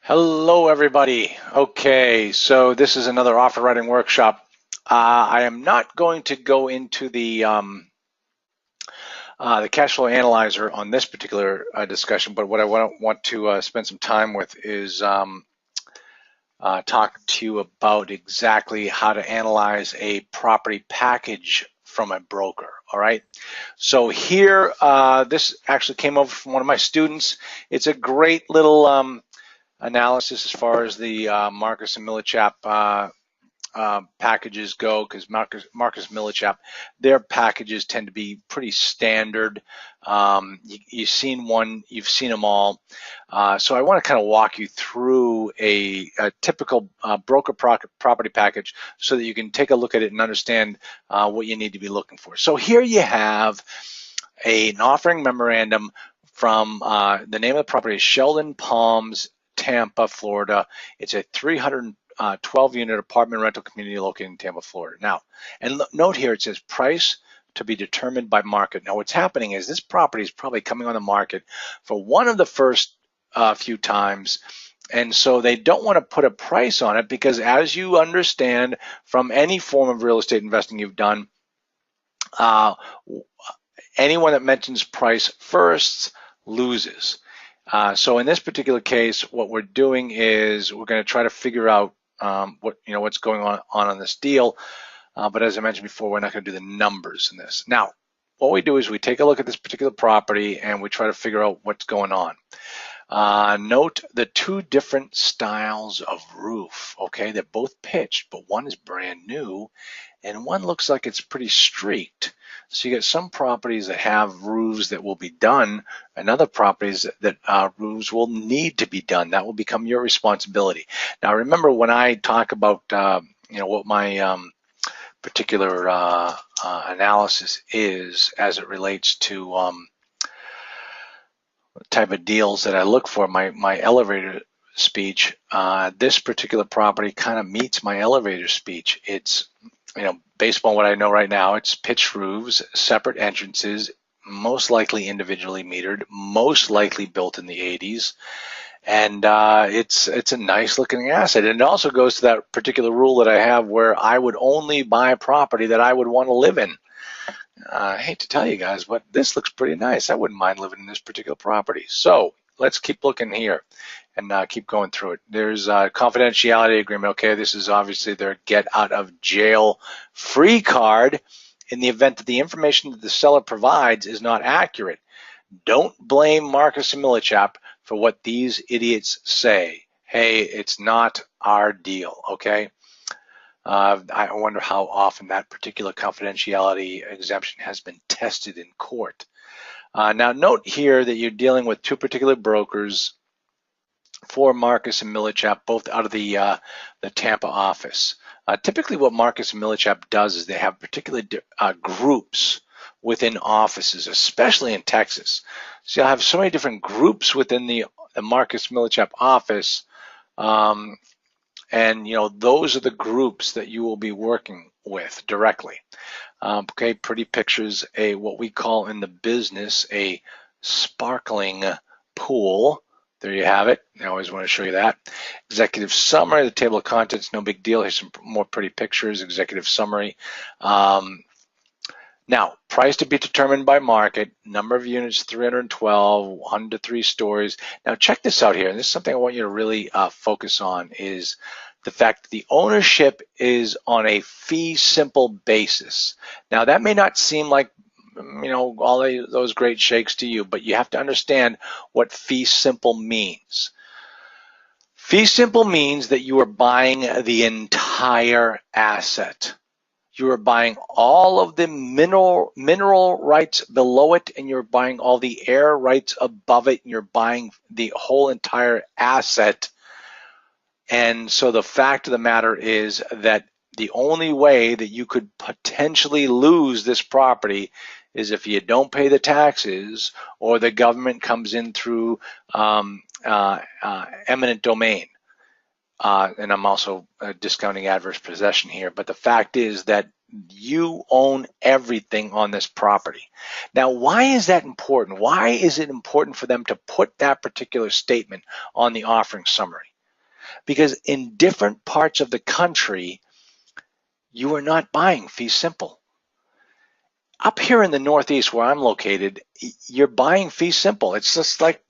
Hello, everybody. Okay, so this is another offer writing workshop. I am not going to go into the cash flow analyzer on this particular discussion, but what I want to spend some time with is talk to you about exactly how to analyze a property package from a broker. All right. So here, this actually came over from one of my students. It's a great little analysis as far as the Marcus and Millichap packages go, because Marcus Millichap, their packages tend to be pretty standard. You've seen one, you've seen them all. So I want to kind of walk you through a typical broker property package so that you can take a look at it and understand what you need to be looking for. So here you have an offering memorandum from the name of the property is Sheldon Palms, Tampa, Florida. It's a 312 unit apartment rental community located in Tampa, Florida. Now, and note here, it says price to be determined by market. Now, what's happening is this property is probably coming on the market for one of the first few times. And so they don't want to put a price on it because, as you understand from any form of real estate investing you've done, anyone that mentions price first loses. So in this particular case, what we're doing is we're going to try to figure out what's going on this deal. But as I mentioned before, we're not going to do the numbers in this. Now, what we do is we take a look at this particular property and we try to figure out what's going on. Note the two different styles of roof. Okay, they're both pitched, but one is brand new and one looks like it's pretty streaked. So you get some properties that have roofs that will be done, and other properties that roofs will need to be done. That will become your responsibility. Now, remember when I talk about what my particular analysis is as it relates to type of deals that I look for, my elevator speech. This particular property kind of meets my elevator speech. It's based on what I know right now, it's pitched roofs, separate entrances, most likely individually metered, most likely built in the 80s. And it's a nice looking asset. And it also goes to that particular rule that I have where I would only buy a property that I would want to live in. I hate to tell you guys, but this looks pretty nice. I wouldn't mind living in this particular property. So let's keep looking here and keep going through it. There's a confidentiality agreement. Okay, this is obviously their get out of jail free card in the event that the information that the seller provides is not accurate. Don't blame Marcus and Millichap for what these idiots say. Hey, it's not our deal, okay? I wonder how often that particular confidentiality exemption has been tested in court. Now, note here that you're dealing with two particular brokers for Marcus and Millichap, both out of the Tampa office. Typically, what Marcus and Millichap does is they have particular groups within offices, especially in Texas. So you'll have so many different groups within the Marcus Millichap office. And those are the groups that you will be working with directly. Okay, pretty pictures, what we call in the business a sparkling pool. There you have it. I always want to show you that. Executive summary, the table of contents, no big deal. Here's some more pretty pictures, executive summary. Now, price to be determined by market, number of units, 312, 1 to 3 stories. Now, check this out here. And this is something I want you to really focus on is the fact that the ownership is on a fee simple basis. Now, that may not seem like all those great shakes to you, but you have to understand what fee simple means. Fee simple means that you are buying the entire asset. You are buying all of the mineral rights below it, and you're buying all the air rights above it, and you're buying the whole entire asset. And so the fact of the matter is that the only way that you could potentially lose this property is if you don't pay the taxes or the government comes in through eminent domain. And I'm also discounting adverse possession here, but the fact is that you own everything on this property. Now, why is that important? Why is it important for them to put that particular statement on the offering summary? because in different parts of the country, you are not buying fee simple. Up here in the Northeast where I'm located, you're buying fee simple. It's just like,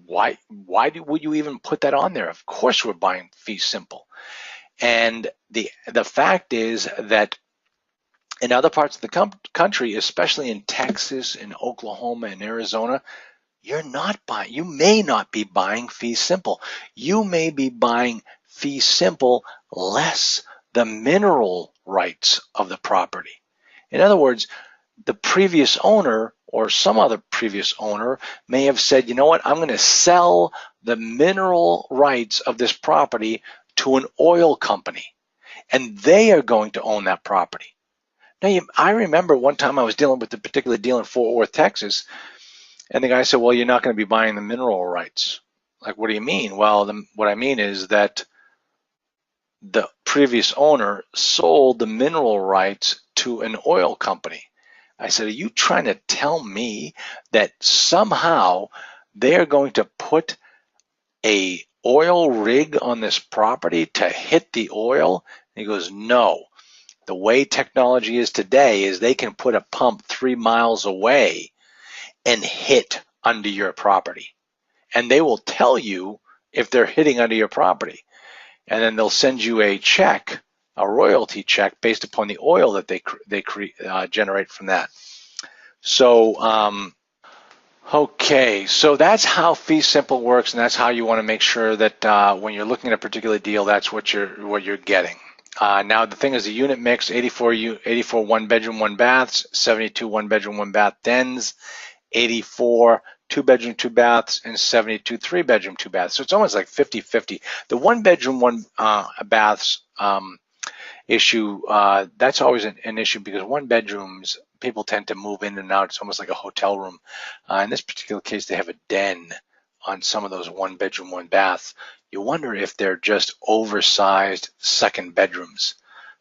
why would you even put that on there? Of course we're buying fee simple. And the fact is that in other parts of the country, especially in Texas, in Oklahoma, and Arizona, you may not be buying fee simple. You may be buying fee simple less the mineral rights of the property. In other words, the previous owner or some other previous owner may have said, you know what, I'm going to sell the mineral rights of this property to an oil company, and they are going to own that property. Now, I remember one time I was dealing with a particular deal in Fort Worth, Texas, and the guy said, well, you're not going to be buying the mineral rights. Like, what do you mean? Well, what I mean is that the previous owner sold the mineral rights to an oil company. I said, are you trying to tell me that somehow they're going to put a oil rig on this property to hit the oil? And he goes, no. The way technology is today is they can put a pump 3 miles away and hit under your property. And they will tell you if they're hitting under your property. And then they'll send you a check, a royalty check, based upon the oil that they generate from that. So, okay, so that's how fee simple works, and that's how you want to make sure that when you're looking at a particular deal, that's what you're getting. Now the thing is, the unit mix: 84 one bedroom, one baths, 72 one bedroom, one bath dens, 84 two bedroom, two baths, and 72 three bedroom, two baths. So it's almost like 50-50. The one bedroom, one baths issue, that's always an issue because one bedrooms, people tend to move in and out. It's almost like a hotel room. In this particular case, they have a den on some of those one bedroom, one baths. You wonder if they're just oversized second bedrooms,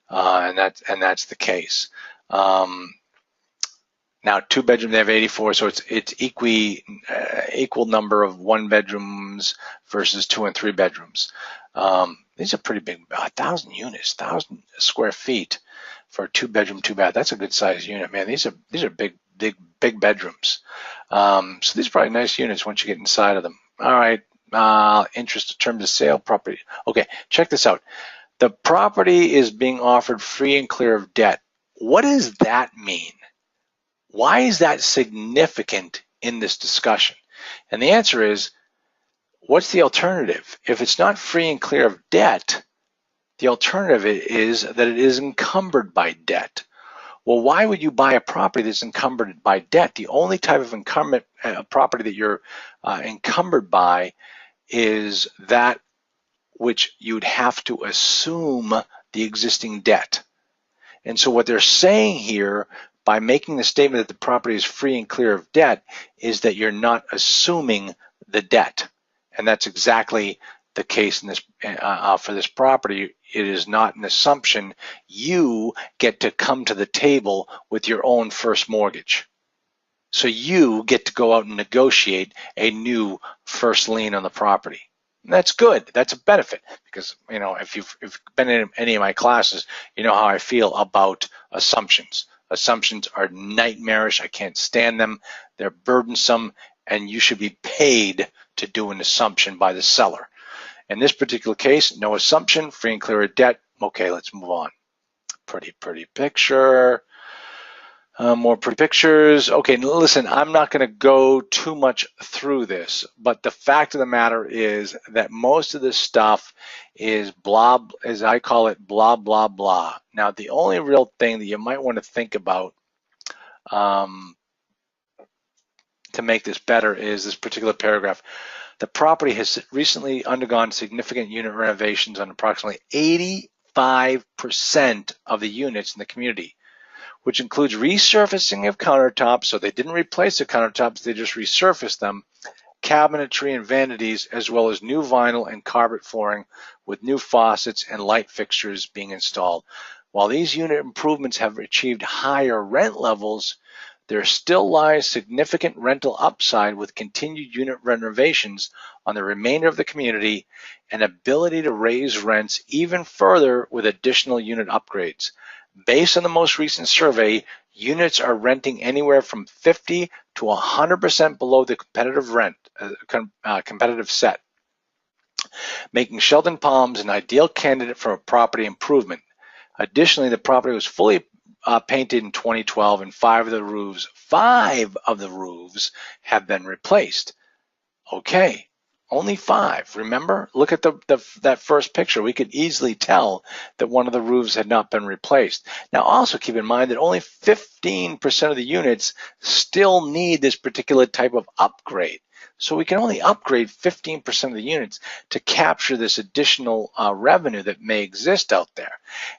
and that's the case. Now, two bedroom, they have 84, so it's equal number of one bedrooms versus 2 and 3 bedrooms. These are pretty big, 1,000 units, 1,000 square feet for a 2 bedroom, 2 bath. That's a good size unit, man. These are big bedrooms. So these are probably nice units once you get inside of them. All right, interest in terms of sale property. Okay, check this out. The property is being offered free and clear of debt. What does that mean? Why is that significant in this discussion? And the answer is, what's the alternative? If it's not free and clear of debt, the alternative is that it is encumbered by debt. Well, why would you buy a property that's encumbered by debt? The only type of property that you're encumbered by is that which you'd have to assume the existing debt. And so what they're saying here, by making the statement that the property is free and clear of debt, is that you're not assuming the debt. And that's exactly the case in this for this property. It is not an assumption. You get to come to the table with your own first mortgage. So you get to go out and negotiate a new first lien on the property. And that's good. That's a benefit because, if you've been in any of my classes, you know how I feel about assumptions. Assumptions are nightmarish. I can't stand them. They're burdensome, and you should be paid to do an assumption by the seller. In this particular case, no assumption, free and clear of debt. Okay, let's move on. Pretty picture. More pretty pictures. Okay, listen, I'm not going to go too much through this, but the fact of the matter is that most of this stuff is blah, as I call it, blah, blah, blah. Now, the only real thing that you might want to think about to make this better is this particular paragraph. The property has recently undergone significant unit renovations on approximately 85% of the units in the community, which includes resurfacing of countertops. So they didn't replace the countertops, they just resurfaced them, cabinetry and vanities, as well as new vinyl and carpet flooring with new faucets and light fixtures being installed. While these unit improvements have achieved higher rent levels, there still lies significant rental upside with continued unit renovations on the remainder of the community and ability to raise rents even further with additional unit upgrades. Based on the most recent survey, units are renting anywhere from 50 to 100% below the competitive set, making Sheldon Palms an ideal candidate for a property improvement. Additionally, the property was fully painted in 2012, and five of the roofs have been replaced. Okay, only five. Remember, look at that first picture. We could easily tell that one of the roofs had not been replaced. Now, also keep in mind that only 15% of the units still need this particular type of upgrade. So we can only upgrade 15% of the units to capture this additional revenue that may exist out there.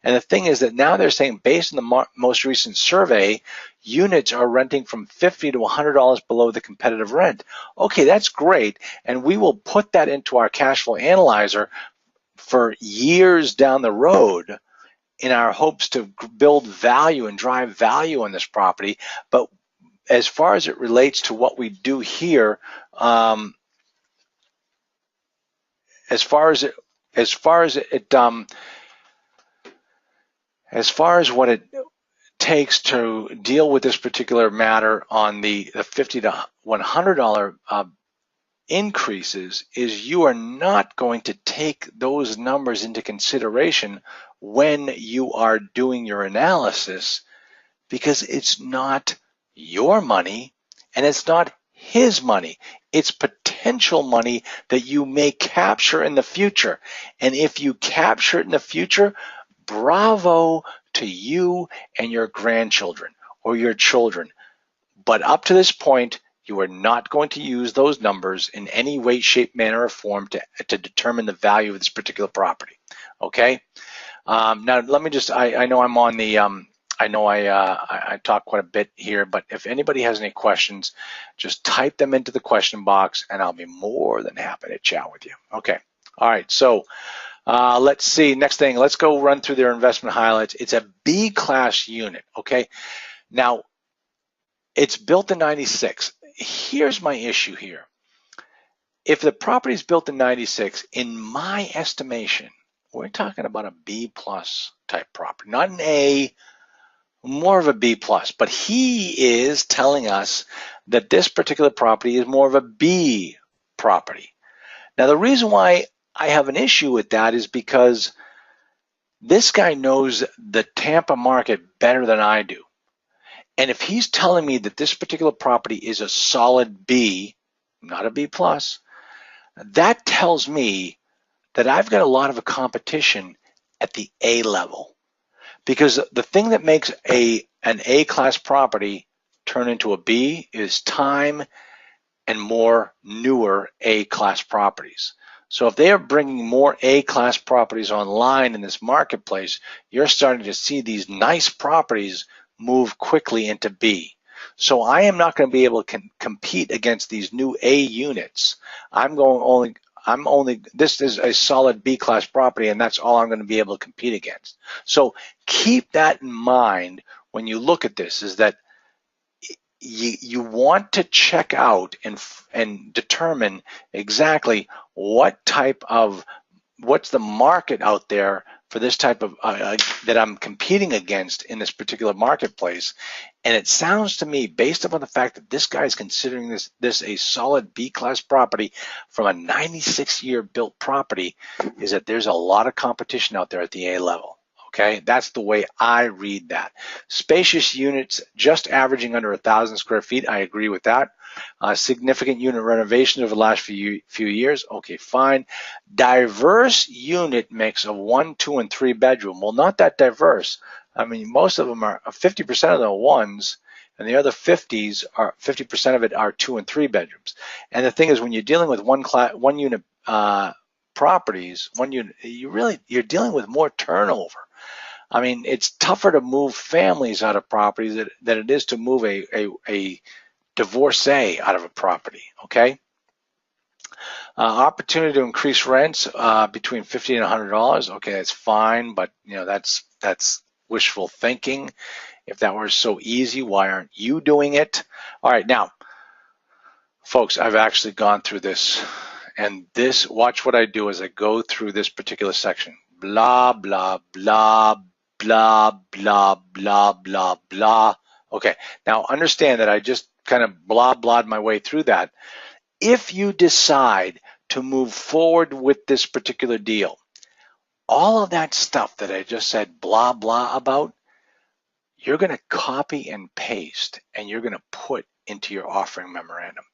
And the thing is that now they're saying, based on the most recent survey, units are renting from $50 to $100 below the competitive rent. Okay, that's great, and we will put that into our cash flow analyzer for years down the road in our hopes to build value and drive value on this property. But as far as it relates to what we do here, as far as what it takes to deal with this particular matter on the $50 to $100 increases, is you are not going to take those numbers into consideration when you are doing your analysis, because it's not your money and it's not his money. It's potential money that you may capture in the future. And if you capture it in the future, bravo to you and your grandchildren or your children. But up to this point, you are not going to use those numbers in any way, shape, manner, or form to determine the value of this particular property. Okay? Now, let me just, I know I'm on the, I know I talk quite a bit here, but if anybody has any questions, just type them into the question box and I'll be more than happy to chat with you. Okay. All right. So let's see. Next thing, let's go run through their investment highlights. It's a B-class unit. Okay. Now, it's built in 96. Here's my issue here. If the property is built in 96, in my estimation, we're talking about a B+ type property, not an A, more of a B+. But he is telling us that this particular property is more of a B property. Now, the reason why I have an issue with that is because this guy knows the Tampa market better than I do. And if he's telling me that this particular property is a solid B, not a B+, that tells me that I've got a lot of a competition at the A level. Because the thing that makes an A-class property turn into a B is time and more newer A-class properties. So if they are bringing more A-class properties online in this marketplace, you're starting to see these nice properties move quickly into B. So I am not going to be able to compete against these new A units. This is a solid B-class property, and that's all I'm going to be able to compete against. So keep that in mind when you look at this, is that you want to check out and determine exactly what's the market out there for this type of that I'm competing against in this particular marketplace. And it sounds to me, based upon the fact that this guy is considering this a solid B-class property from a 96-year built property, is that there's a lot of competition out there at the A level. Okay, that's the way I read that. Spacious units, just averaging under 1,000 square feet. I agree with that. Significant unit renovations over the last few years. Okay, fine. Diverse unit mix of 1, 2, and 3 bedroom. Well, not that diverse. I mean, most of them are 50% of the ones, and the other 50% of it are 2 and 3 bedrooms. And the thing is, when you're dealing with one unit properties, you're dealing with more turnover. I mean, it's tougher to move families out of properties than it is to move a divorcee out of a property. Okay. Opportunity to increase rents between $50 and $100. Okay, that's fine, but that's wishful thinking. If that were so easy, why aren't you doing it? All right, now, folks, I've actually gone through this, and this, watch what I do as I go through this particular section. Blah, blah, blah, blah, blah, blah, blah, blah. Okay, now understand that I just kind of blah, blahed my way through that. If you decide to move forward with this particular deal, all of that stuff that I just said blah, blah about, you're going to copy and paste, and you're going to put into your offering memorandum.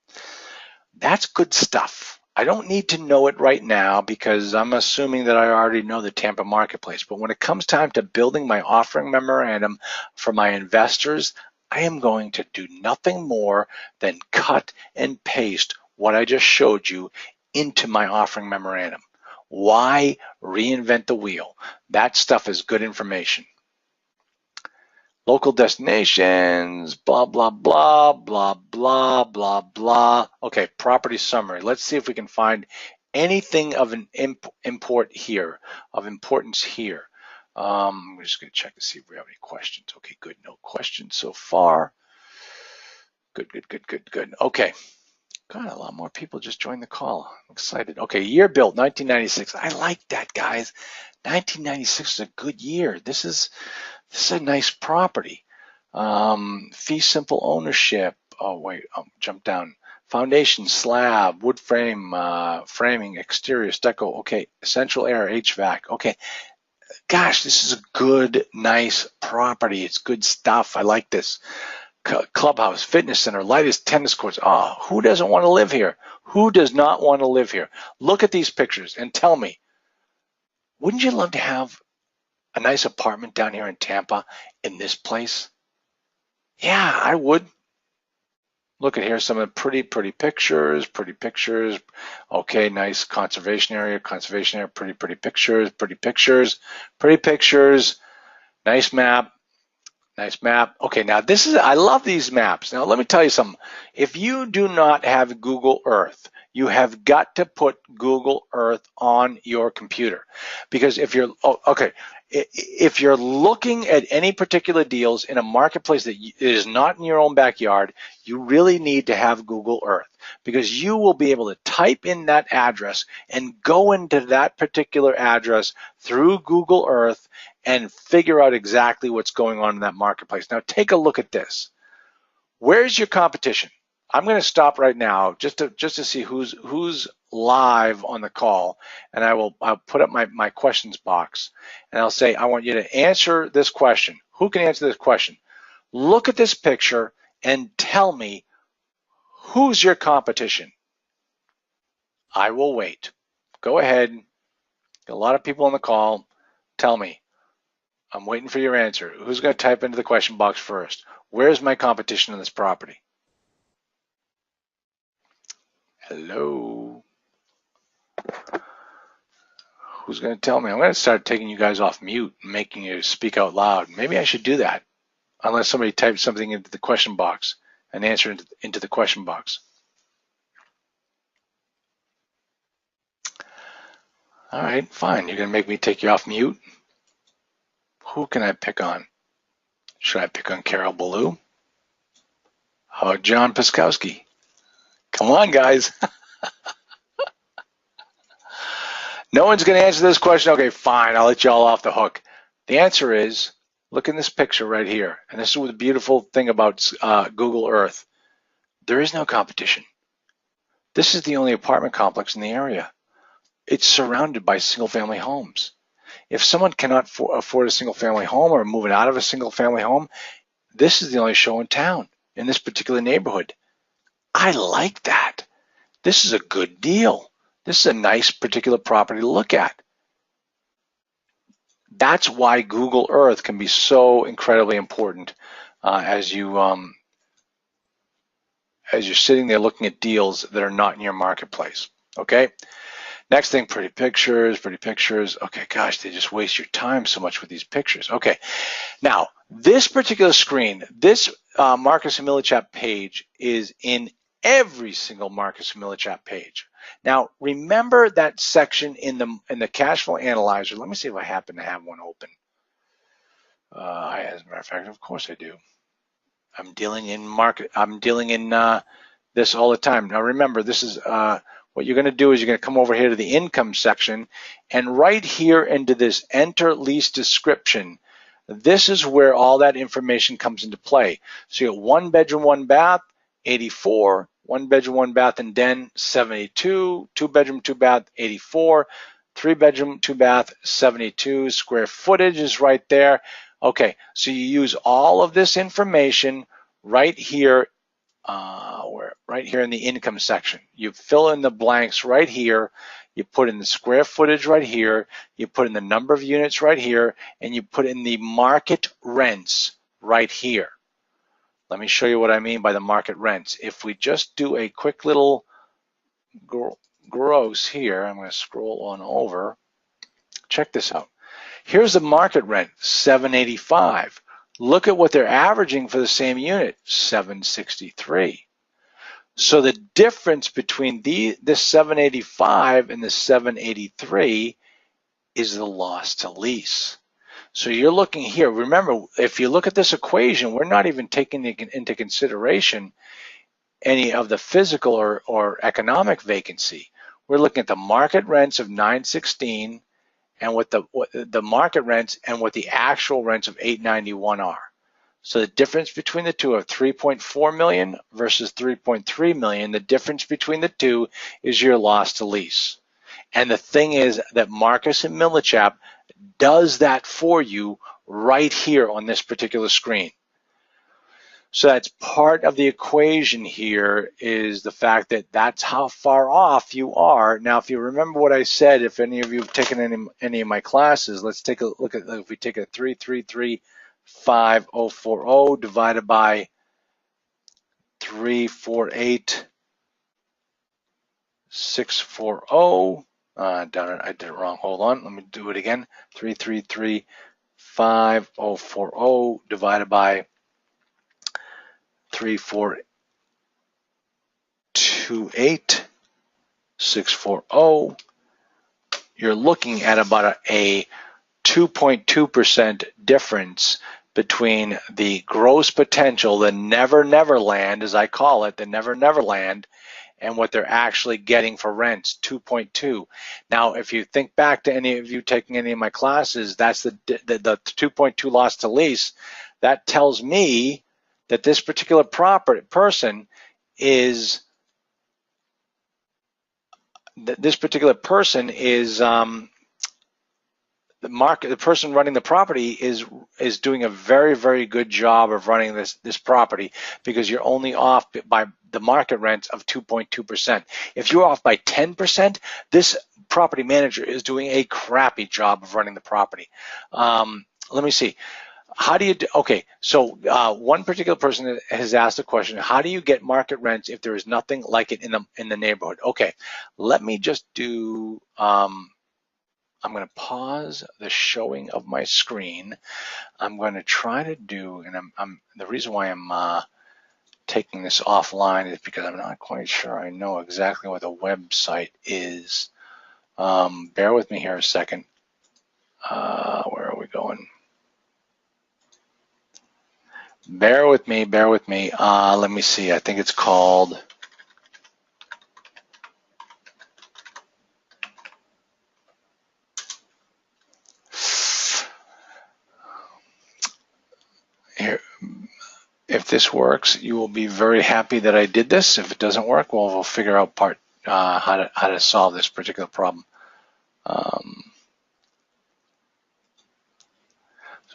That's good stuff. I don't need to know it right now because I'm assuming that I already know the Tampa marketplace. But when it comes time to building my offering memorandum for my investors, I am going to do nothing more than cut and paste what I just showed you into my offering memorandum. Why reinvent the wheel? That stuff is good information. Local destinations, blah, blah, blah, blah, blah, blah, blah. Okay, property summary. Let's see if we can find anything of an import here, of importance here. I'm just going to check to see if we have any questions. Okay, good. No questions so far. Good, good, good, good, good. Okay. God, a lot more people just joined the call. I'm excited. Okay, year built, 1996. I like that, guys. 1996 is a good year. This is a nice property. Fee simple ownership. Oh wait, jump down. Foundation, slab, wood frame, framing, exterior, stucco. Okay, central air, HVAC. Okay, gosh, this is a good, nice property. It's good stuff. I like this. Clubhouse, fitness center, lightest tennis courts. Oh, who doesn't want to live here? Who does not want to live here? Look at these pictures and tell me, wouldn't you love to have a nice apartment down here in Tampa in this place? Yeah, I would. Look at here, some of the pretty pictures, Okay, nice conservation area, pretty pictures. Nice map. Nice map. Okay, now I love these maps. Now let me tell you something. If you do not have Google Earth, you have got to put Google Earth on your computer. Because if you're, if you're looking at any particular deals in a marketplace that is not in your own backyard, you really need to have Google Earth, because you will be able to type in that address and go into that particular address through Google Earth and figure out exactly what's going on in that marketplace. Now take a look at this. Where's your competition? I'm going to stop right now just to see who's live on the call, and I'll put up my questions box, and I'll say I want you to answer this question. Who can answer this question? Look at this picture and tell me who's your competition. I will wait. Go ahead. Got a lot of people on the call. Tell me. I'm waiting for your answer. Who's going to type into the question box first? Where's my competition in this property? Hello? Who's going to tell me? I'm going to start taking you guys off mute and making you speak out loud. Maybe I should do that, unless somebody types something into the question box and answer into the question box. All right, fine. You're going to make me take you off mute? Who can I pick on? Should I pick on Carol Ballou? How about John Piskowski? Come on, guys. No one's going to answer this question. Okay, fine. I'll let you all off the hook. The answer is, look in this picture right here. And this is the beautiful thing about Google Earth. There is no competition. This is the only apartment complex in the area. It's surrounded by single-family homes. If someone cannot afford a single-family home or moving out of a single-family home, this is the only show in town in this particular neighborhood. I like that. This is a good deal. This is a nice particular property to look at. That's why Google Earth can be so incredibly important as you're sitting there looking at deals that are not in your marketplace. Okay. Next thing, pretty pictures. Okay, gosh, they just waste your time so much with these pictures. Okay, now this particular screen, this Marcus and Millichap page is in every single Marcus and Millichap page. Now remember that section in the cash flow analyzer. Let me see if I happen to have one open. As a matter of fact, of course I do. I'm dealing in this all the time. Now remember, this is what you're going to do is you're going to come over here to the income section, and right here into this enter lease description, this is where all that information comes into play. So you got 1 bedroom, 1 bath, 84, 1 bedroom, 1 bath and den, 72, 2 bedroom, 2 bath, 84, 3 bedroom, 2 bath, 72, square footage is right there. Okay, so you use all of this information right here, right here in the income section. You fill in the blanks right here. You put in the square footage right here. You put in the number of units right here, and you put in the market rents right here. Let me show you what I mean by the market rents. If we just do a quick little gross here, I'm going to scroll on over. Check this out. Here's the market rent, $785. Look at what they're averaging for the same unit, $763. So the difference between this $785 and the $783 is the loss to lease. So you're looking here. Remember, if you look at this equation, we're not even taking into consideration any of the physical or economic vacancy. We're looking at the market rents of $916 and what the market rents and what the actual rents of $891 are. So the difference between the two of $3.4 million versus $3.3 million, the difference between the two is your loss to lease. And the thing is that Marcus and Millichap does that for you right here on this particular screen. So that's part of the equation here, is the fact that that's how far off you are. Now, if you remember what I said, if any of you have taken any of my classes, let's take a look at, if we take a 3335040 divided by 348640. Darn it, I did it wrong. Hold on, let me do it again. 3335040 divided by 3428,640. You're looking at about a 2.2% difference between the gross potential, the never land, as I call it, the never land, and what they're actually getting for rents, 2.2. Now, if you think back to any of you taking any of my classes, that's the 2.2 loss to lease. That tells me that this particular person is the person running the property is doing a very good job of running this property, because you're only off by the market rent of 2.2%. If you're off by 10%, this property manager is doing a crappy job of running the property. Let me see. How do you do? Okay, so one particular person has asked the question: how do you get market rents if there is nothing like it in the neighborhood? Okay, let me just do. I'm going to pause the showing of my screen. I'm going to try to do, and the reason why I'm taking this offline is because I'm not quite sure I know exactly what the website is. Bear with me here a second. Where are we going? Bear with me. Let me see. I think it's called. Here. If this works, you will be very happy that I did this. If it doesn't work, well, we'll figure out how to solve this particular problem. So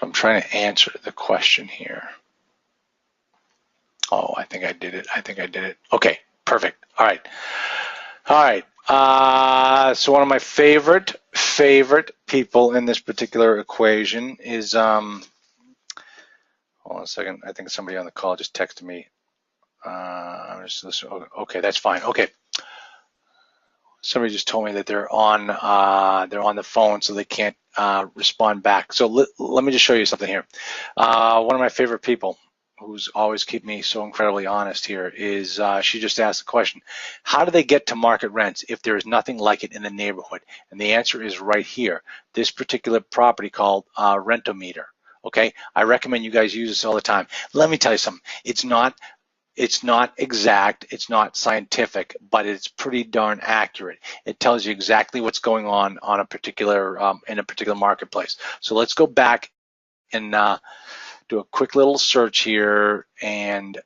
I'm trying to answer the question here. Oh, I think I did it. Okay, perfect. All right. So one of my favorite people in this particular equation is hold on a second. I think somebody on the call just texted me. I'm just listening. Okay, that's fine. Okay. Somebody just told me that they're on the phone, so they can't respond back. So let me just show you something here. One of my favorite people, who's always keep me so incredibly honest here, is she just asked the question: how do they get to market rents if there is nothing like it in the neighborhood? And the answer is right here. This particular property called Rentometer. Okay, I recommend you guys use this all the time. Let me tell you something. It's not exact, it's not scientific, but it's pretty darn accurate. It tells you exactly what's going on a particular in a particular marketplace. So let's go back and do a quick little search here, and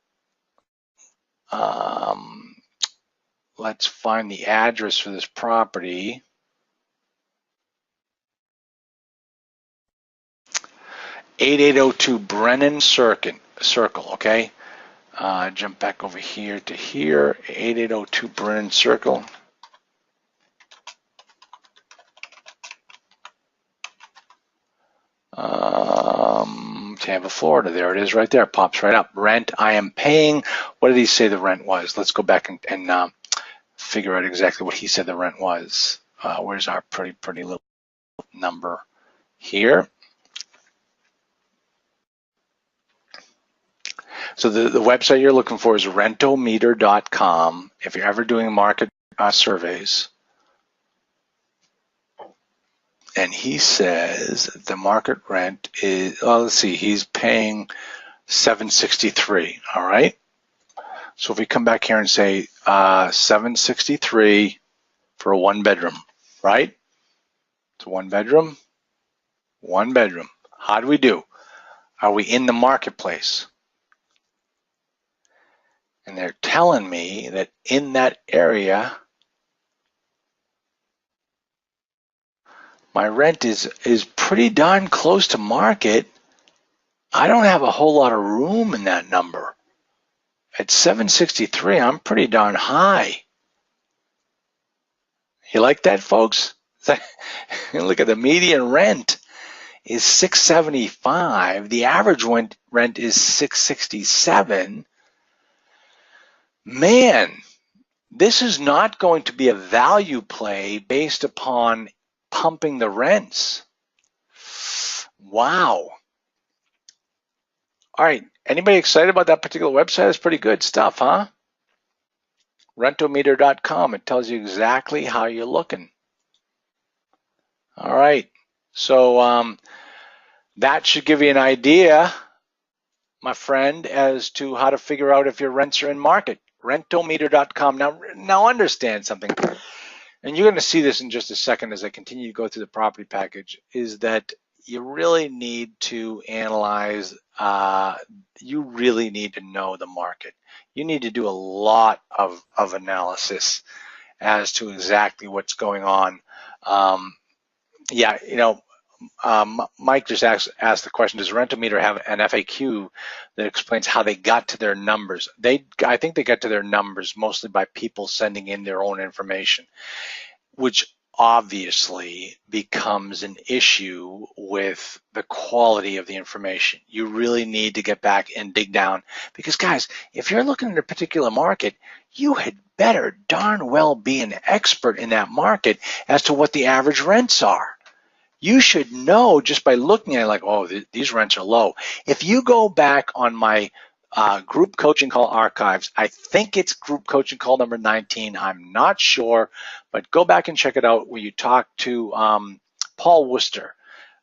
let's find the address for this property. $8802 Brennan Circle, okay? Jump back over here to here, 8802 Brennan Circle. Tampa, Florida. There it is right there. Pops right up. Rent I am paying. What did he say the rent was? Let's go back and figure out exactly what he said the rent was. Where's our pretty little number here? So the website you're looking for is rentometer.com. If you're ever doing market surveys, and he says the market rent is, let's see, he's paying $763. All right. So if we come back here and say $763 for a 1-bedroom, right? It's a 1-bedroom, 1-bedroom. How do we do? Are we in the marketplace? And they're telling me that in that area, my rent is pretty darn close to market. I don't have a whole lot of room in that number. At $763, I'm pretty darn high. You like that, folks? Look at the median rent is $675. The average rent is $667. Man, this is not going to be a value play based upon pumping the rents. Wow. All right. Anybody excited about that particular website? It's pretty good stuff, huh? Rentometer.com. It tells you exactly how you're looking. All right. So that should give you an idea, my friend, as to how to figure out if your rents are in market. Rentometer.com. Now understand something, and you're going to see this in just a second as I continue to go through the property package, is that you really need to analyze, you really need to know the market. You need to do a lot of analysis as to exactly what's going on. Yeah, you know, Mike just asked the question, does Rentometer have an FAQ that explains how they got to their numbers? I think they got to their numbers mostly by people sending in their own information, which obviously becomes an issue with the quality of the information. You really need to get back and dig down, because guys, if you're looking at a particular market, you had better darn well be an expert in that market as to what the average rents are. You should know just by looking at it, like, oh, these rents are low. If you go back on my group coaching call archives, I think it's group coaching call number 19. I'm not sure, but go back and check it out where you talk to Paul Worcester,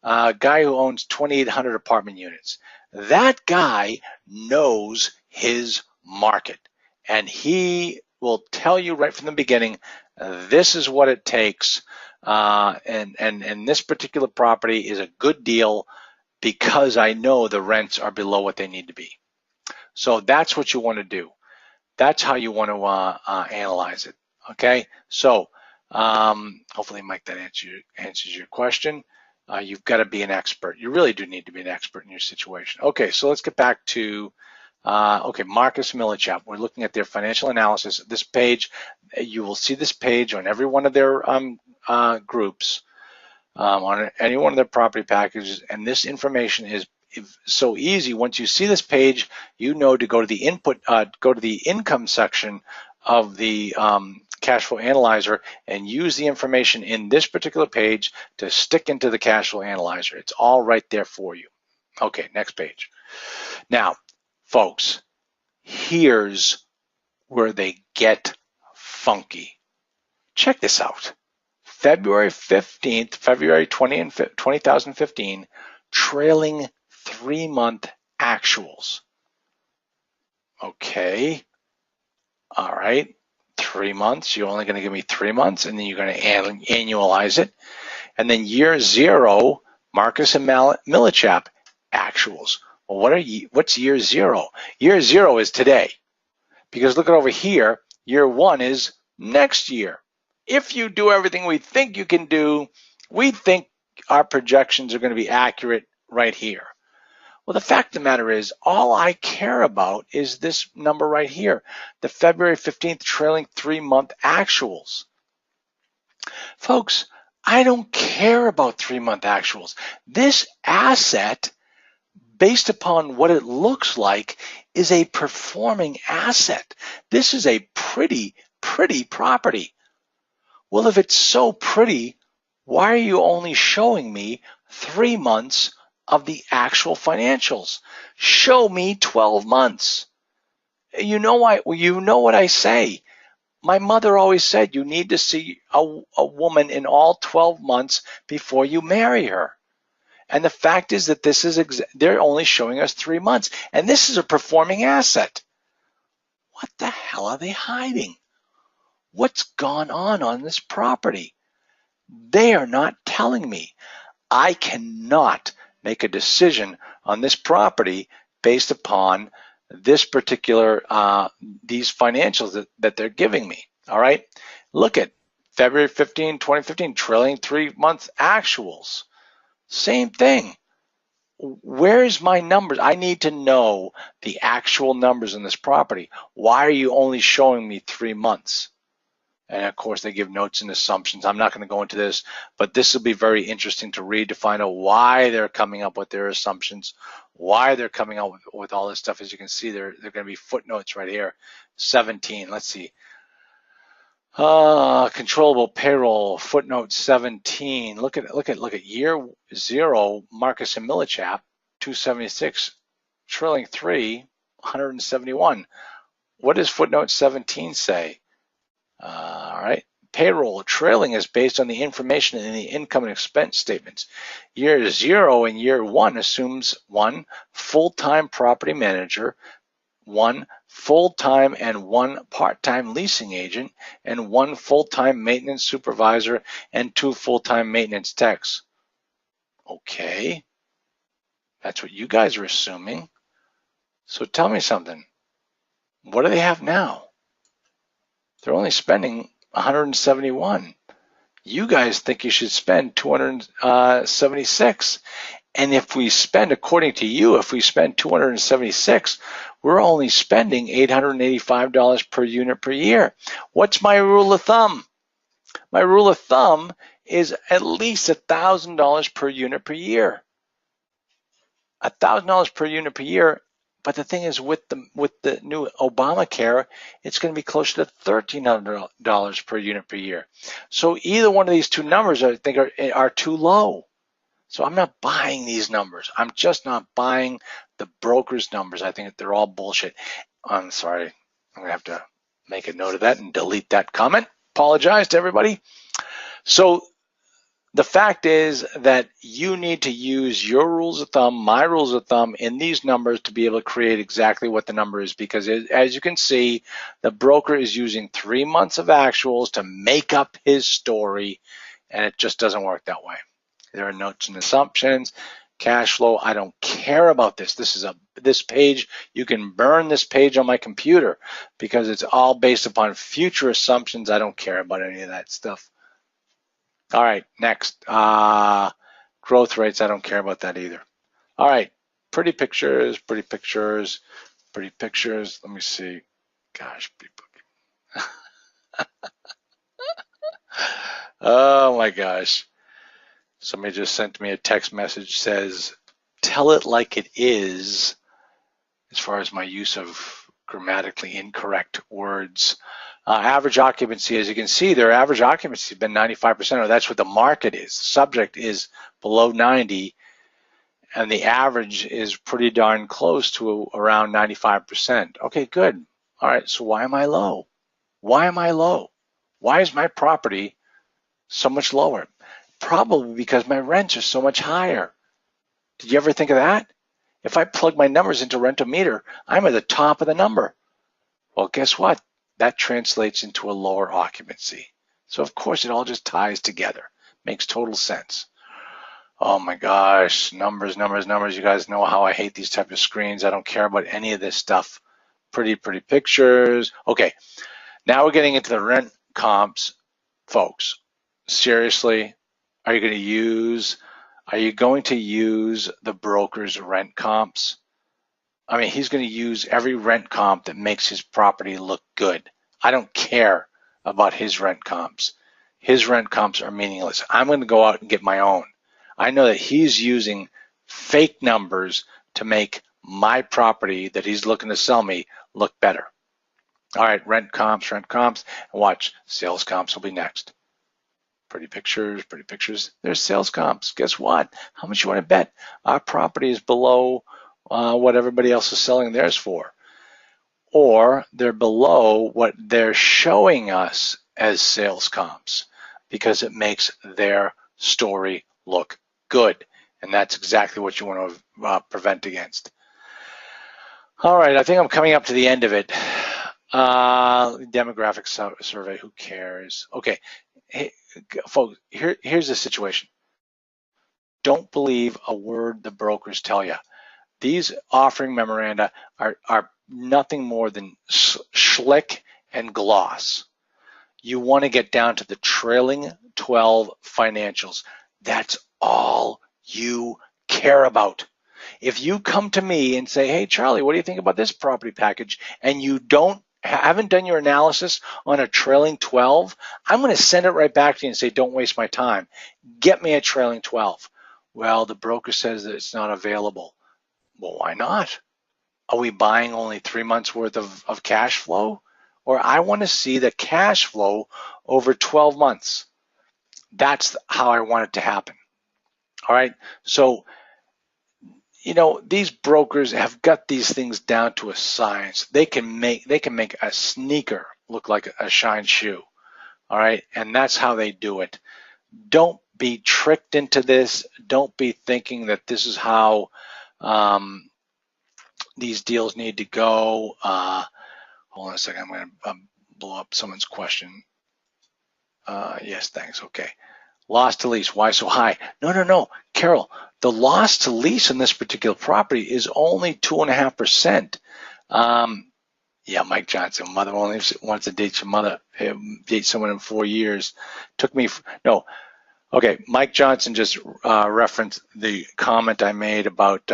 a guy who owns 2,800 apartment units. That guy knows his market, and he will tell you right from the beginning, this is what it takes. And this particular property is a good deal because I know the rents are below what they need to be. So that's what you want to do. That's how you want to analyze it. Okay. So hopefully, Mike, that answers your question. You've got to be an expert. You really do need to be an expert in your situation. Okay. So let's get back to Marcus Millichap. We're looking at their financial analysis. This page, you will see this page on every one of their groups, on any one of their property packages, and this information is so easy. Once you see this page, you know to go to the go to the income section of the cash flow analyzer and use the information in this particular page to stick into the cash flow analyzer. It's all right there for you. Okay, next page. Now, folks, here's where they get funky. Check this out. February 15th, February 2015, trailing 3-month actuals. Okay. All right. 3 months. You're only going to give me 3 months, and then you're going to annualize it. And then year 0, Marcus and Millichap actuals. Well, what's year 0? Year 0 is today. Because look at over here, year 1 is next year. If you do everything we think you can do, we think our projections are going to be accurate right here. Well, the fact of the matter is, all I care about is this number right here, the February 15th trailing 3-month actuals. Folks, I don't care about 3-month actuals. This asset, based upon what it looks like, is a performing asset. This is a pretty property. Well, if it's so pretty, why are you only showing me 3 months of the actual financials? Show me 12 months. You know what I say. My mother always said you need to see a woman in all 12 months before you marry her. And the fact is that they're only showing us 3 months. And this is a performing asset. What the hell are they hiding? What's gone on this property? They are not telling me. I cannot make a decision on this property based upon this particular, these financials that they're giving me. All right. Look at February 15, 2015, trailing 3-month actuals. Same thing. Where's my numbers? I need to know the actual numbers in this property. Why are you only showing me 3 months? And of course, they give notes and assumptions. I'm not going to go into this, but this will be very interesting to read to find out why they're coming up with their assumptions, why they're coming up with all this stuff. As you can see, they're going to be footnotes right here. 17. Let's see. Controllable payroll, footnote 17. Look at year 0, Marcus and Millichap, 276, trailing 3, 171. What does footnote 17 say? All right. Payroll trailing is based on the information in the income and expense statements. Year 0 and year 1 assumes 1 full-time property manager, 1 full-time and 1 part-time leasing agent, and 1 full-time maintenance supervisor and 2 full-time maintenance techs. Okay. That's what you guys are assuming. So tell me something. What do they have now? They're only spending 171. You guys think you should spend 276. And if we spend, according to you, if we spend 276, we're only spending $885 per unit per year. What's my rule of thumb? My rule of thumb is at least $1,000 per unit per year. $1,000 per unit per year. But the thing is, with the new Obamacare, it's going to be closer to $1,300 per unit per year. So either one of these two numbers, I think, are too low. So I'm not buying these numbers. I'm just not buying the broker's numbers. I think that they're all bullshit. I'm sorry. I'm going to have to make a note of that and delete that comment. Apologize to everybody. So the fact is that you need to use your rules of thumb, my rules of thumb in these numbers to be able to create exactly what the number is, because as you can see, the broker is using 3 months of actuals to make up his story, and it just doesn't work that way. There are notes and assumptions, cash flow. I don't care about this. This page, you can burn this page on my computer because it's all based upon future assumptions. I don't care about any of that stuff. All right, next. Growth rates, I don't care about that either. All right, pretty pictures. Let me see. Gosh, people. Oh my gosh. Somebody just sent me a text message, says, tell it like it is, as far as my use of grammatically incorrect words. Average occupancy, as you can see, their average occupancy has been 95%, or that's what the market is. Subject is below 90, and the average is pretty darn close to around 95%. Okay, good. All right, so why am I low? Why am I low? Why is my property so much lower? Probably because my rents are so much higher. Did you ever think of that? If I plug my numbers into Rent-O-Meter, I'm at the top of the number. Well, guess what? That translates into a lower occupancy. So of course it all just ties together. Makes total sense. Oh my gosh, numbers, numbers, numbers. You guys know how I hate these type of screens. I don't care about any of this stuff. Pretty pictures. Okay, now we're getting into the rent comps, folks. Seriously, are you going to use the broker's rent comps? I mean, he's going to use every rent comp that makes his property look good. I don't care about his rent comps. His rent comps are meaningless. I'm going to go out and get my own. I know that he's using fake numbers to make my property that he's looking to sell me look better. All right, rent comps, and watch, sales comps will be next. Pretty pictures. There's sales comps. Guess what? How much you want to bet our property is below what everybody else is selling theirs for? Or they're below what they're showing us as sales comps because it makes their story look good. And that's exactly what you want to prevent against. All right, I think I'm coming up to the end of it. Demographic survey, who cares? Okay, hey, folks, here's the situation. Don't believe a word the brokers tell you. These offering memoranda are nothing more than schlick and gloss. You want to get down to the trailing 12 financials. That's all you care about. If you come to me and say, hey, Charlie, what do you think about this property package? And you haven't done your analysis on a trailing 12, I'm going to send it right back to you and say, don't waste my time. Get me a trailing 12. Well, the broker says that it's not available. Well, why not? Are we buying only 3 months worth of cash flow? Or I want to see the cash flow over 12 months. That's how I want it to happen. All right. So, you know, these brokers have got these things down to a science. They can make a sneaker look like a shine shoe. All right. And that's how they do it. Don't be tricked into this. Don't be thinking that this is how these deals need to go. Hold on a second. I'm going to blow up someone's question. Yes, thanks. Okay. Loss to lease. Why so high? No. Carol, the loss to lease in this particular property is only 2.5%. Yeah, Mike Johnson, mother only wants to date someone in 4 years. No. Okay, Mike Johnson just referenced the comment I made about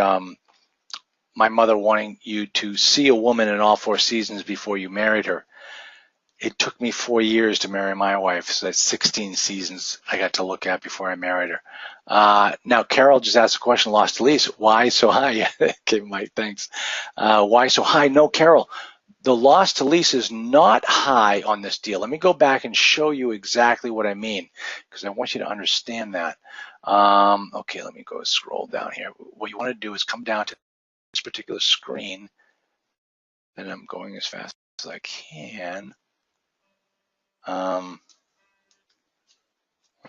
my mother wanting you to see a woman in all 4 seasons before you married her. It took me 4 years to marry my wife, so that's 16 seasons I got to look at before I married her. Now, Carol just asked a question, loss to lease. Why so high? Okay, Mike, thanks. Why so high? No, Carol, the loss to lease is not high on this deal. Let me go back and show you exactly what I mean, because I want you to understand that. Okay, let me go scroll down here. What you want to do is come down to this particular screen, and I'm going as fast as I can. Let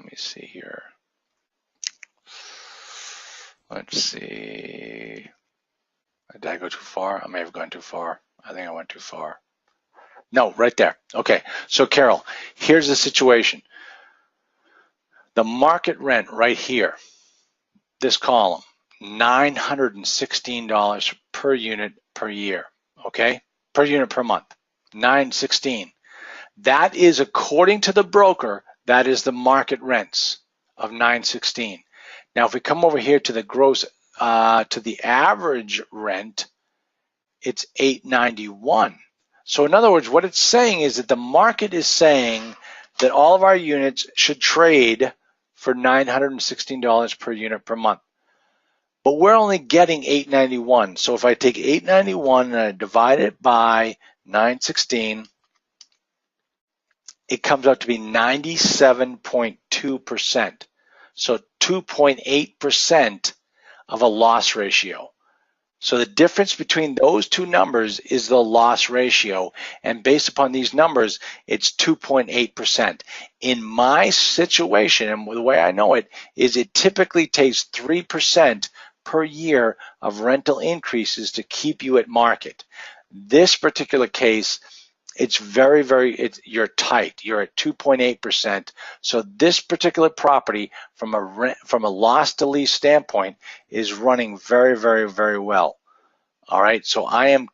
me see here. Let's see. Did I go too far? I may have gone too far. I think I went too far. No, right there. Okay, so Carol, here's the situation. The market rent right here, this column, $916 per unit per year, okay? Per unit per month, $916. That is, according to the broker, that is the market rents of $916. Now, if we come over here to the gross, to the average rent, it's $891. So in other words, what it's saying is that the market is saying that all of our units should trade for $916 per unit per month. But we're only getting $891. So if I take $891 and I divide it by 916, it comes out to be 97.2%. So 2.8% of a loss ratio. So the difference between those two numbers is the loss ratio. And based upon these numbers, it's 2.8%. In my situation, and the way I know it, is it typically takes 3% per year of rental increases to keep you at market. This particular case, it's you're tight. You're at 2.8%. So this particular property, from a loss to lease standpoint, is running very well. All right. So I'm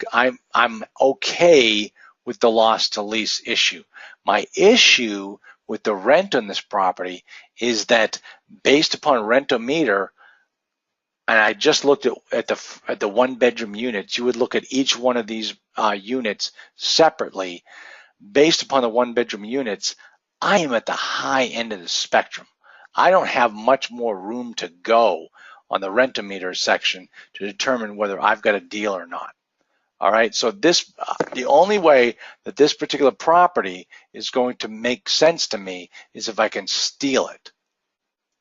okay with the loss to lease issue. My issue with the rent on this property is that, based upon rent-o-meter, and I just looked at the one-bedroom units. You would look at each one of these units separately. Based upon the one-bedroom units, I am at the high end of the spectrum. I don't have much more room to go on the rent-o-meter section to determine whether I've got a deal or not. All right, so the only way that this particular property is going to make sense to me is if I can steal it.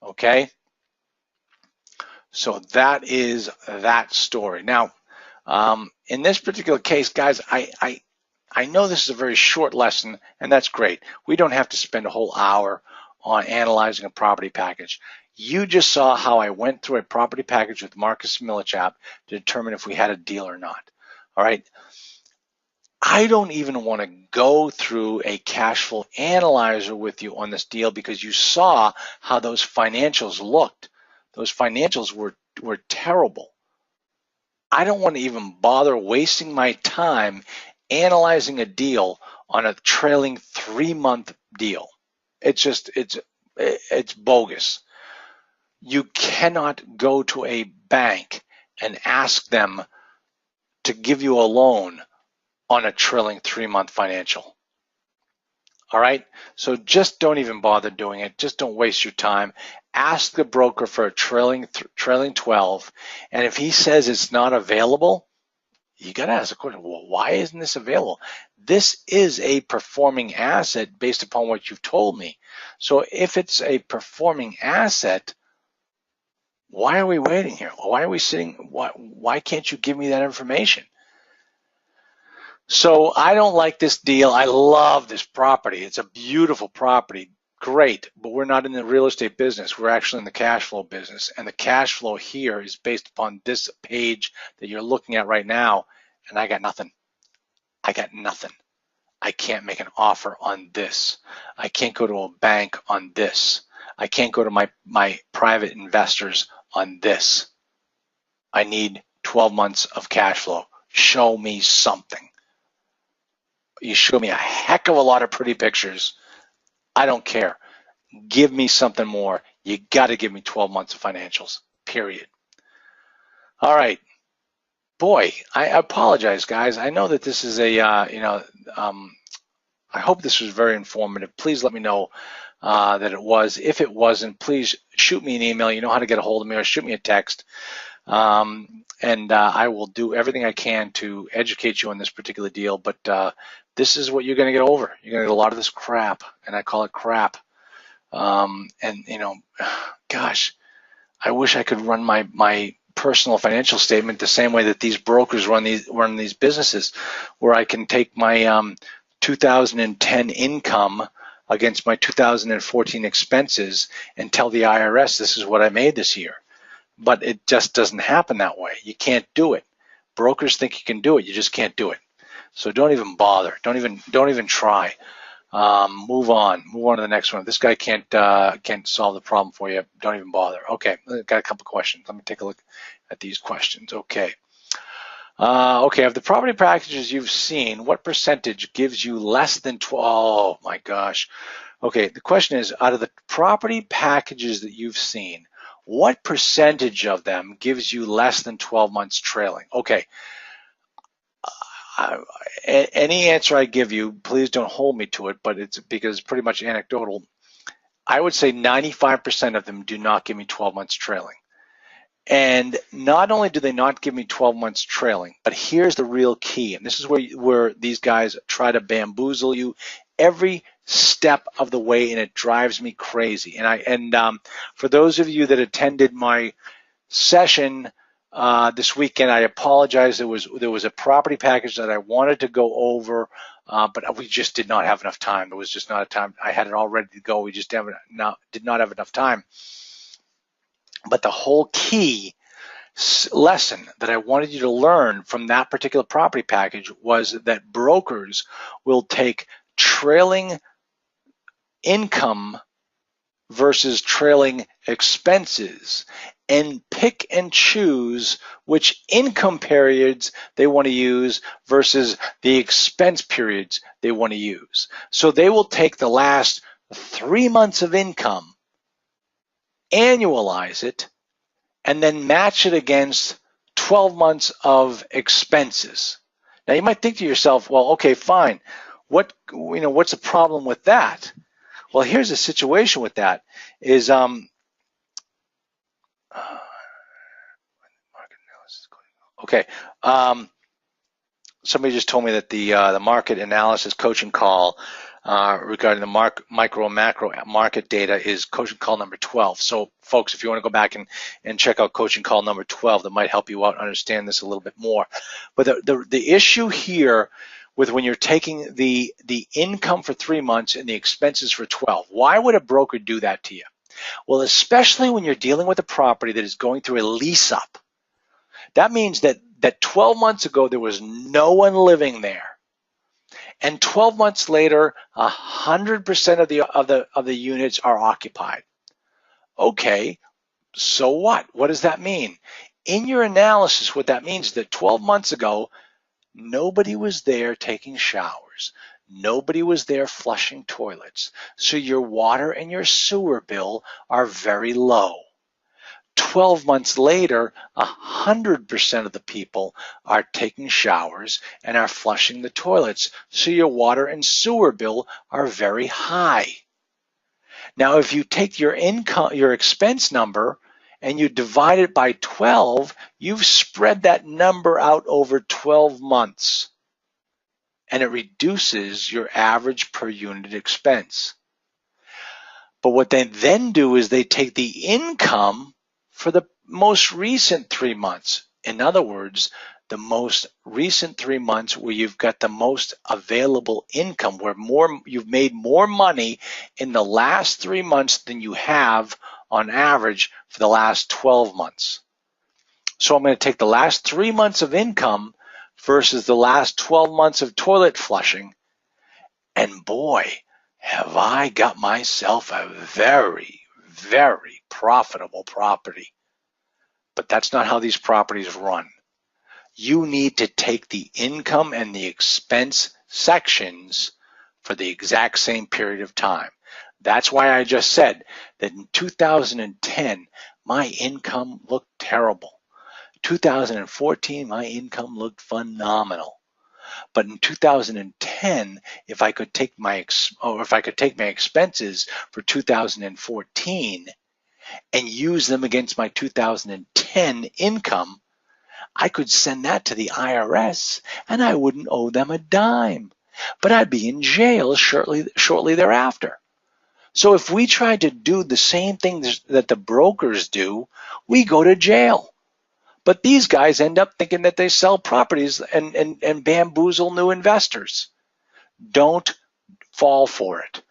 Okay, so that is that story. Now, in this particular case, guys, I know this is a very short lesson, and that's great. We don't have to spend a whole hour on analyzing a property package. You just saw how I went through a property package with Marcus Millichap to determine if we had a deal or not. All right. I don't even want to go through a cash flow analyzer with you on this deal, because you saw how those financials looked. Those financials were terrible. I don't want to even bother wasting my time analyzing a deal on a trailing 3-month deal. It's bogus. You cannot go to a bank and ask them to give you a loan on a trailing 3-month financial. All right, so just don't even bother doing it. Just don't waste your time. Ask the broker for a trailing 12, and if he says it's not available, you got to ask the question, well, why isn't this available? This is a performing asset based upon what you've told me. So if it's a performing asset, why are we waiting here? Why are we sitting? Why can't you give me that information? So I don't like this deal. I love this property. It's a beautiful property. Great, but we're not in the real estate business. We're actually in the cash flow business. And the cash flow here is based upon this page that you're looking at right now. And I got nothing. I got nothing. I can't make an offer on this. I can't go to a bank on this. I can't go to my private investors on this. I need 12 months of cash flow. Show me something. You show me a heck of a lot of pretty pictures. I don't care. Give me something more. You got to give me 12 months of financials, period. All right. Boy, I apologize, guys. I know that this is I hope this was very informative. Please let me know that it was. If it wasn't, please shoot me an email. You know how to get a hold of me, or shoot me a text. And I will do everything I can to educate you on this particular deal. But this is what you're going to get over. You're going to get a lot of this crap, and I call it crap. And gosh, I wish I could run my personal financial statement the same way that these brokers run these businesses, where I can take my 2010 income against my 2014 expenses and tell the IRS this is what I made this year. But it just doesn't happen that way. You can't do it. Brokers think you can do it. You just can't do it. So don't even bother. Don't even try. Move on to the next one. If this guy can't solve the problem for you, don't even bother. Okay, got a couple questions. Let me take a look at these questions. Okay. Okay, of the property packages you've seen, what percentage gives you less than 12? Oh my gosh. Okay, the question is, out of the property packages that you've seen, what percentage of them gives you less than 12 months trailing? Okay. Any answer I give you, please don't hold me to it, but it's because it's pretty much anecdotal. I would say 95% of them do not give me 12 months trailing. And not only do they not give me 12 months trailing, but here's the real key. And this is where these guys try to bamboozle you every step of the way, and it drives me crazy. And for those of you that attended my session this weekend, I apologize. There was a property package that I wanted to go over, but we just did not have enough time. There was just not a time. I had it all ready to go. We just did not have enough time. But the whole key lesson that I wanted you to learn from that particular property package was that brokers will take trailing income versus trailing expenses and pick and choose which income periods they want to use versus the expense periods they want to use. So they will take the last 3 months of income, annualize it, and then match it against 12 months of expenses. Now you might think to yourself, well, okay, fine. What's the problem with that? Well, here's the situation with that is okay. Somebody just told me that the market analysis coaching call regarding the micro and macro market data is coaching call number 12. So folks, if you want to go back and check out coaching call number 12, that might help you out understand this a little bit more. But the issue here with when you're taking the income for 3 months and the expenses for 12, why would a broker do that to you? Well, especially when you're dealing with a property that is going through a lease up. That means that 12 months ago there was no one living there, and 12 months later 100% of the units are occupied. Okay, so what? What does that mean? In your analysis, what that means is that 12 months ago nobody was there taking showers. Nobody was there flushing toilets. So your water and your sewer bill are very low. 12 months later, 100% of the people are taking showers and are flushing the toilets. So your water and sewer bill are very high. Now, if you take your expense number and you divide it by 12, you've spread that number out over 12 months. And it reduces your average per unit expense. But what they then do is they take the income for the most recent 3 months. In other words, the most recent 3 months where you've got the most available income, where you've made more money in the last 3 months than you have on average for the last 12 months. So I'm going to take the last 3 months of income versus the last 12 months of toilet flushing, and boy, have I got myself a very, very profitable property. But that's not how these properties run. You need to take the income and the expense sections for the exact same period of time. That's why I just said that in 2010, my income looked terrible. 2014, my income looked phenomenal. But in 2010, if I could take my expenses for 2014 and use them against my 2010 income, I could send that to the IRS and I wouldn't owe them a dime. But I'd be in jail shortly thereafter. So if we try to do the same things that the brokers do, we go to jail. But these guys end up thinking that they sell properties and bamboozle new investors. Don't fall for it.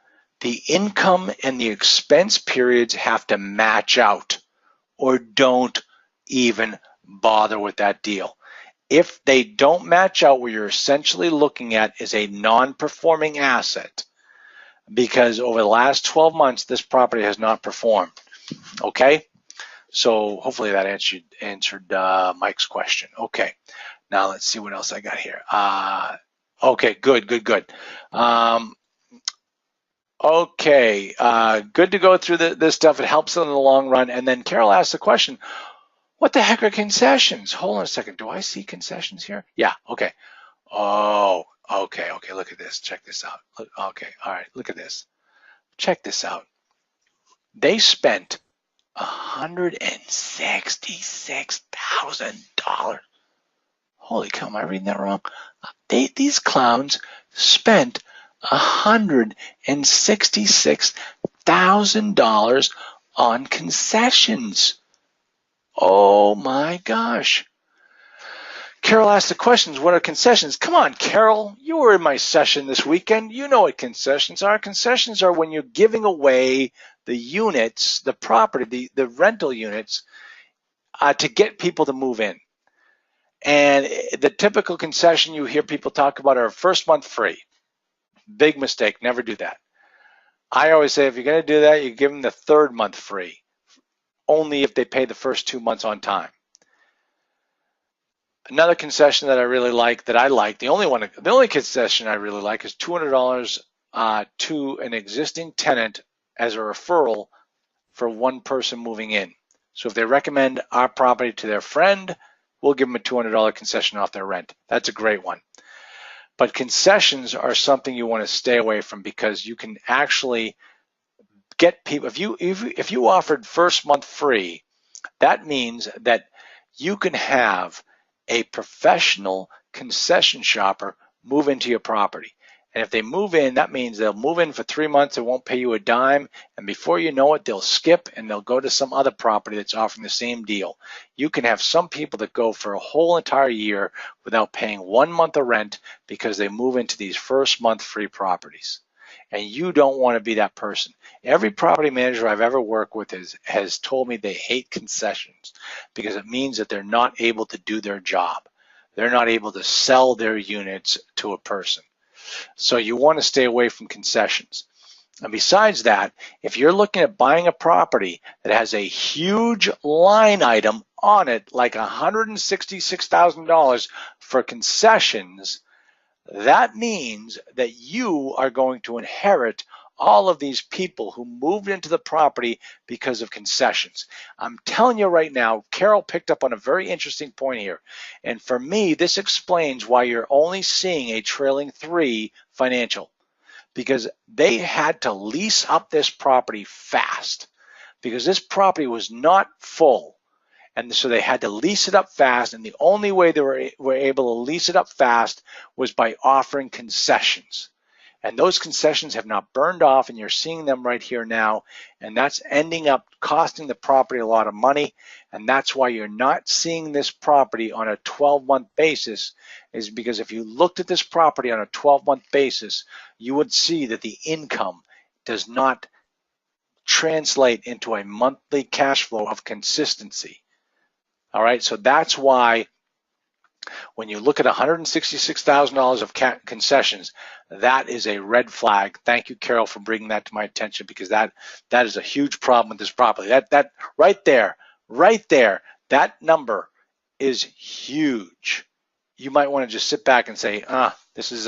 The income and the expense periods have to match out, or don't even bother with that deal. If they don't match out, what you're essentially looking at is a non-performing asset, because over the last 12 months, this property has not performed. Okay? So hopefully that answered Mike's question. Okay, now let's see what else I got here. Okay, good. Okay, good to go through this stuff. It helps in the long run. And then Carol asked the question, what the heck are concessions? Hold on a second. Do I see concessions here? Yeah, okay. Oh, okay, look at this. Check this out. Okay, all right, look at this. Check this out. They spent $166,000. Holy cow, am I reading that wrong? These clowns spent $166,000 on concessions. Oh my gosh. Carol asked the questions, what are concessions? Come on, Carol, you were in my session this weekend. You know what concessions are. Concessions are when you're giving away the units, the property, the rental units, to get people to move in. And the typical concession you hear people talk about are first month free. Big mistake. Never do that. I always say if you're going to do that, you give them the third month free, only if they pay the first 2 months on time. Another concession that I really like, the only concession I really like is $200 to an existing tenant as a referral for one person moving in. So if they recommend our property to their friend, we'll give them a $200 concession off their rent. That's a great one. But concessions are something you want to stay away from, because you can actually get people, if you offered first month free, that means that you can have a professional concession shopper move into your property. And if they move in, that means they'll move in for 3 months, they won't pay you a dime, and before you know it, they'll skip and they'll go to some other property that's offering the same deal. You can have some people that go for a whole entire year without paying 1 month of rent because they move into these first month free properties. And you don't want to be that person. Every property manager I've ever worked with has told me they hate concessions because it means that they're not able to do their job. They're not able to sell their units to a person. So you want to stay away from concessions. And besides that, if you're looking at buying a property that has a huge line item on it, like $166,000 for concessions, that means that you are going to inherit all of these people who moved into the property because of concessions. I'm telling you right now, Carol picked up on a very interesting point here. And for me, this explains why you're only seeing a trailing 3 financial, because they had to lease up this property fast because this property was not full. And so they had to lease it up fast, and the only way they were able to lease it up fast was by offering concessions. And those concessions have not burned off, and you're seeing them right here now, and that's ending up costing the property a lot of money, and that's why you're not seeing this property on a 12-month basis, is because if you looked at this property on a 12-month basis, you would see that the income does not translate into a monthly cash flow of consistency. All right, so that's why when you look at $166,000 of concessions, that is a red flag. Thank you, Carol, for bringing that to my attention, because that is a huge problem with this property. That right there, that number is huge. You might want to just sit back and say, this is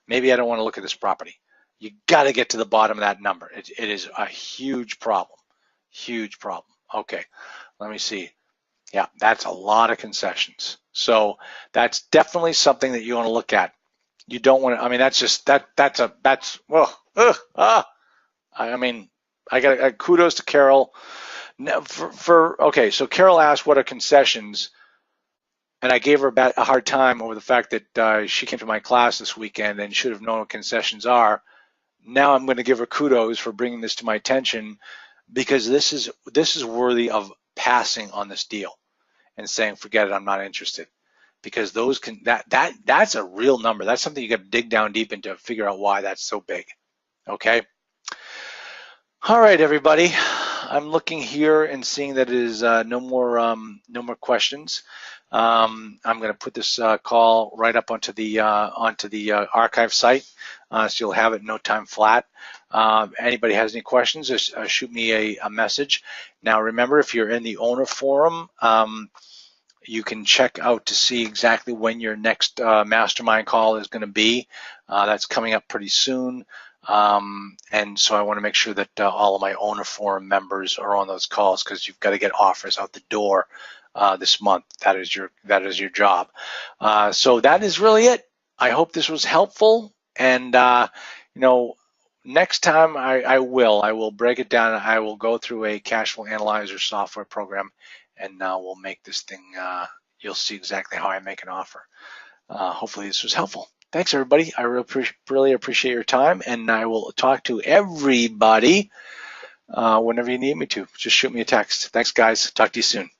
maybe I don't want to look at this property. You got to get to the bottom of that number. It is a huge problem. Huge problem. Okay, let me see. Yeah, that's a lot of concessions. So that's definitely something that you want to look at. You don't want to, I mean, that's just, I mean, I got kudos to Carol. Now, okay, so Carol asked what are concessions, and I gave her a hard time over the fact that she came to my class this weekend and should have known what concessions are. Now I'm going to give her kudos for bringing this to my attention, because this is worthy of passing on this deal and saying, forget it, I'm not interested, because that's a real number. That's something you got to dig down deep into to figure out why that's so big. Okay. All right, everybody. I'm looking here and seeing that it is no more questions. I'm going to put this call right up onto the archive site, so you'll have it in no time flat. Anybody has any questions, just shoot me a message. Now, remember, if you're in the owner forum, you can check out to see exactly when your next mastermind call is going to be. That's coming up pretty soon. And so I want to make sure that all of my owner forum members are on those calls, because you've got to get offers out the door this month. That is your job. So that is really it. I hope this was helpful. And next time I will break it down. I will go through a cash flow analyzer software program, and we'll make this thing. You'll see exactly how I make an offer. Hopefully this was helpful. Thanks, everybody. I really appreciate your time, and I will talk to everybody whenever you need me to. Just shoot me a text. Thanks, guys. Talk to you soon.